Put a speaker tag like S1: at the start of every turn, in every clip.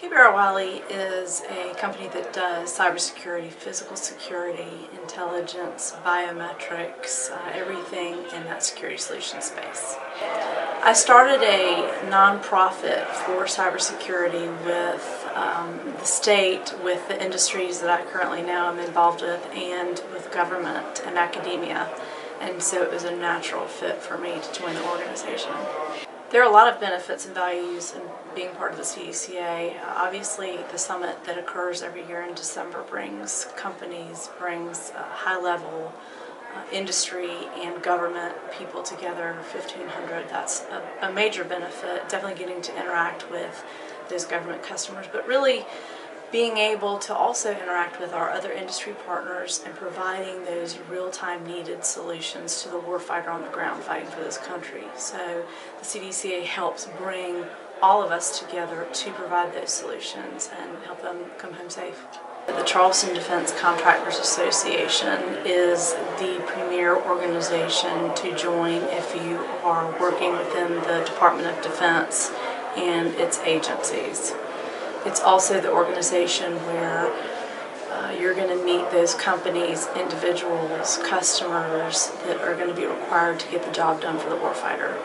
S1: KBRWyle is a company that does cybersecurity, physical security, intelligence, biometrics, everything in that security solution space. I started a nonprofit for cybersecurity with the state, with the industries that I currently now am involved with, and with government and academia. And so it was a natural fit for me to join the organization. There are a lot of benefits and values in being part of the CDCA. Obviously, the summit that occurs every year in December brings companies, brings high-level industry and government people together, 1,500. That's a major benefit, definitely getting to interact with those government customers, but really being able to also interact with our other industry partners and providing those real-time needed solutions to the warfighter on the ground fighting for this country. So the CDCA helps bring all of us together to provide those solutions and help them come home safe. The Charleston Defense Contractors Association is the premier organization to join if you are working within the Department of Defense and its agencies. It's also the organization where you're going to meet those companies, individuals, customers that are going to be required to get the job done for the warfighter.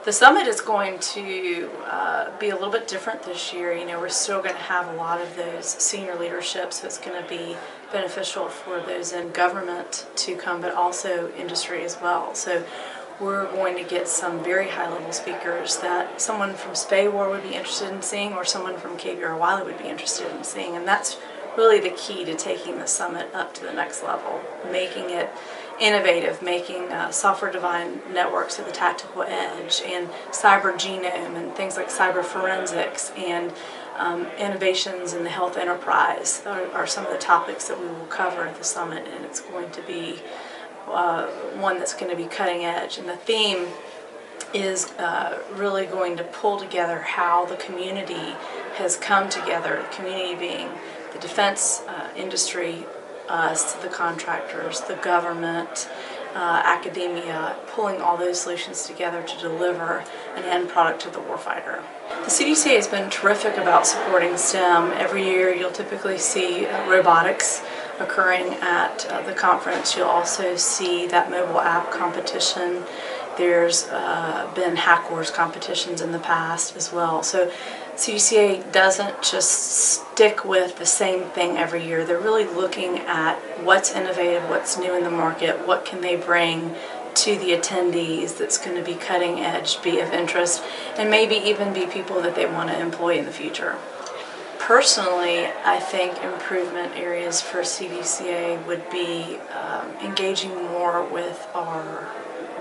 S1: The summit is going to be a little bit different this year. You know, we're still going to have a lot of those senior leadership, so it's going to be beneficial for those in government to come, but also industry as well. So we're going to get some very high-level speakers that someone from SPAWAR would be interested in seeing, or someone from KBRWyle would be interested in seeing, and that's really the key to taking the summit up to the next level, making it innovative, making software-defined networks at the tactical edge, and cyber genome, and things like cyber forensics, and innovations in the health enterprise are some of the topics that we will cover at the summit, and it's going to be one that's going to be cutting edge. And the theme is really going to pull together how the community has come together, the community being the defense industry, us, the contractors, the government, academia, pulling all those solutions together to deliver an end product to the warfighter. The CDCA has been terrific about supporting STEM. Every year you'll typically see robotics occurring at the conference. You'll also see that mobile app competition. There's been hack wars competitions in the past as well. So CDCA doesn't just stick with the same thing every year. They're really looking at what's innovative, what's new in the market, what can they bring to the attendees that's going to be cutting edge, be of interest, and maybe even be people that they want to employ in the future. Personally, I think improvement areas for CDCA would be engaging more with our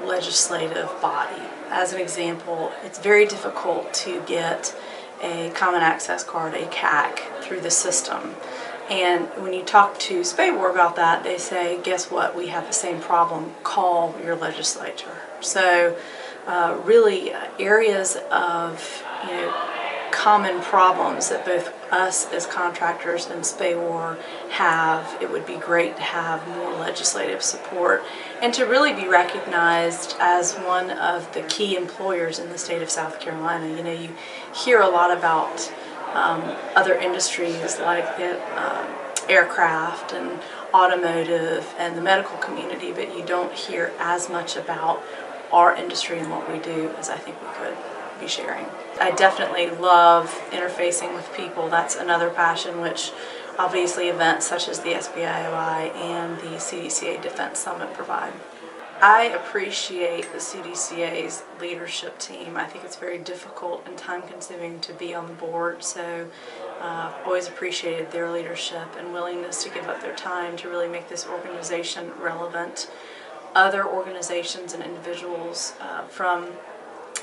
S1: legislative body. As an example, it's very difficult to get a Common Access Card, a CAC, through the system. And when you talk to SPAWAR about that, they say, guess what, we have the same problem, call your legislature. So really areas of common problems that both us as contractors and SPAWAR have, it would be great to have more legislative support and to really be recognized as one of the key employers in the state of South Carolina. You know, you hear a lot about other industries like the aircraft and automotive and the medical community, but you don't hear as much about our industry and what we do as I think we could be sharing. I definitely love interfacing with people. That's another passion, which obviously events such as the SBIOI and the CDCA Defense Summit provide. I appreciate the CDCA's leadership team. I think it's very difficult and time-consuming to be on the board, so I've always appreciated their leadership and willingness to give up their time to really make this organization relevant. Other organizations and individuals from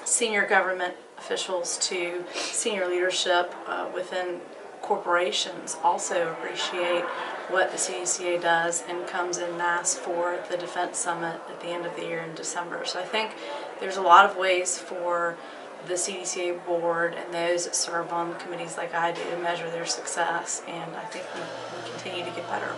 S1: senior government officials to senior leadership within corporations also appreciate what the CDCA does and comes in mass for the Defense Summit at the end of the year in December. So I think there's a lot of ways for the CDCA board and those that serve on committees like I do to measure their success, and I think we continue to get better.